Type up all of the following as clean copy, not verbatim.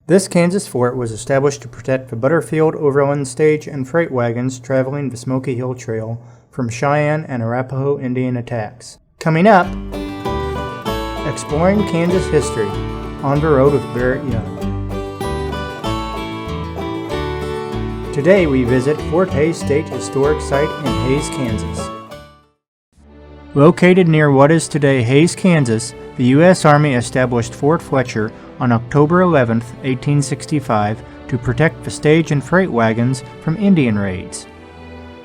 This Kansas fort was established to protect the Butterfield Overland stage and freight wagons traveling the Smoky Hill Trail from Cheyenne and Arapaho Indian attacks. Coming up, exploring Kansas history on the road with Barrett Young. Today we visit Fort Hays State Historic Site in Hays, Kansas. Located near what is today Hays, Kansas, the U.S. Army established Fort Fletcher on October 11, 1865, to protect the stage and freight wagons from Indian raids.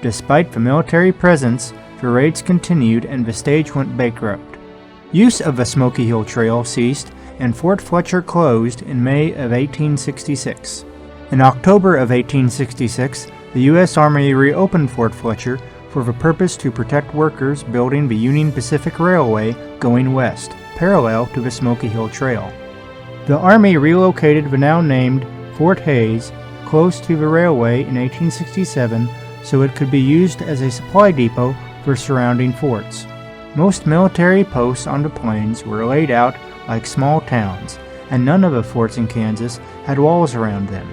Despite the military presence, the raids continued and the stage went bankrupt. Use of the Smoky Hill Trail ceased and Fort Fletcher closed in May of 1866. In October of 1866, the U.S. Army reopened Fort Fletcher for the purpose to protect workers building the Union Pacific Railway going west, parallel to the Smoky Hill Trail. The Army relocated the now named Fort Hays close to the railway in 1867 so it could be used as a supply depot for surrounding forts. Most military posts on the plains were laid out like small towns, and none of the forts in Kansas had walls around them.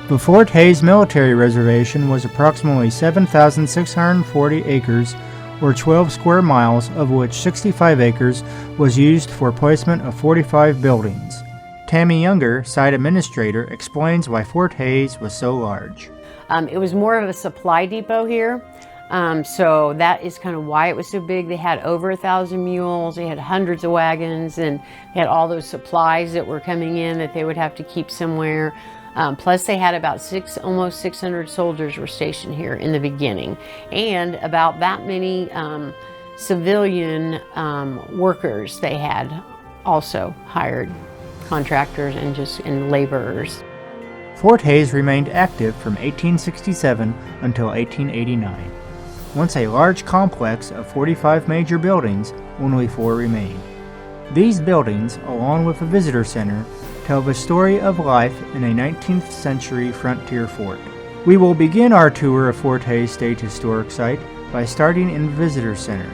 The Fort Hays Military Reservation was approximately 7,640 acres or 12 square miles, of which 65 acres was used for placement of 45 buildings. Tammy Younger, site administrator, explains why Fort Hays was so large. It was more of a supply depot here, so that is kind of why it was so big. They had over 1,000 mules, they had hundreds of wagons, and they had all those supplies that were coming in that they would have to keep somewhere. Plus they had about almost 600 soldiers were stationed here in the beginning, and about that many civilian workers they had also hired, contractors and laborers. Fort Hays remained active from 1867 until 1889. Once a large complex of 45 major buildings, only 4 remain. These buildings, along with a visitor center, tell the story of life in a 19th century frontier fort. We will begin our tour of Fort Hays State Historic Site by starting in the Visitor Center.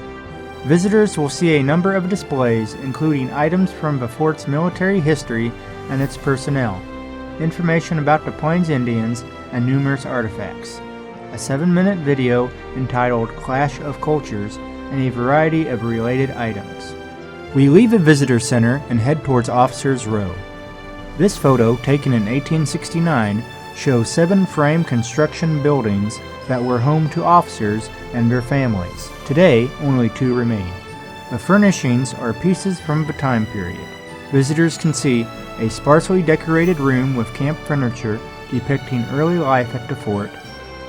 Visitors will see a number of displays including items from the fort's military history and its personnel, information about the Plains Indians, and numerous artifacts. A 7-minute video entitled Clash of Cultures and a variety of related items. We leave the Visitor Center and head towards Officers Row. This photo, taken in 1869, shows 7 frame construction buildings that were home to officers and their families. Today, only 2 remain. The furnishings are pieces from the time period. Visitors can see a sparsely decorated room with camp furniture depicting early life at the fort,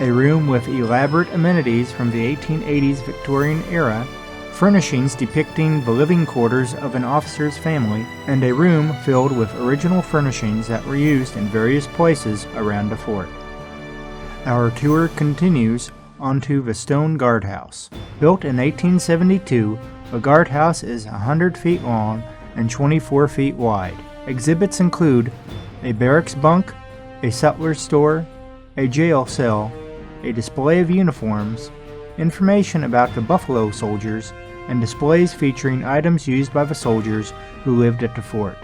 a room with elaborate amenities from the 1880s Victorian era, furnishings depicting the living quarters of an officer's family, and a room filled with original furnishings that were used in various places around the fort. Our tour continues onto the stone guardhouse. Built in 1872, the guardhouse is 100 feet long and 24 feet wide. Exhibits include a barracks bunk, a sutler's store, a jail cell, a display of uniforms, information about the Buffalo Soldiers, and displays featuring items used by the soldiers who lived at the fort.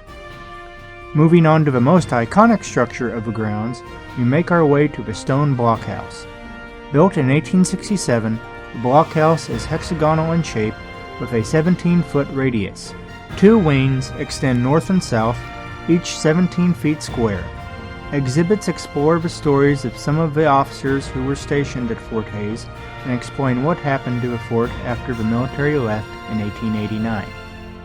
Moving on to the most iconic structure of the grounds, we make our way to the stone blockhouse. Built in 1867, the blockhouse is hexagonal in shape with a 17-foot radius. 2 wings extend north and south, each 17 feet square. Exhibits explore the stories of some of the officers who were stationed at Fort Hays and explain what happened to the fort after the military left in 1889.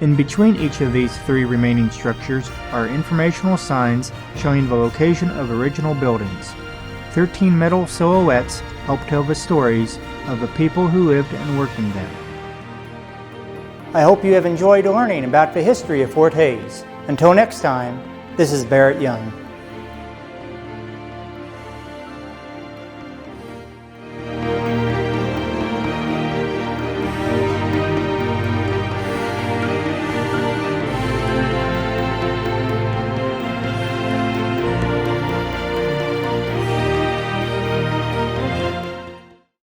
In between each of these 3 remaining structures are informational signs showing the location of original buildings. 13 metal silhouettes help tell the stories of the people who lived and worked in them. I hope you have enjoyed learning about the history of Fort Hays. Until next time, this is Barrett Young.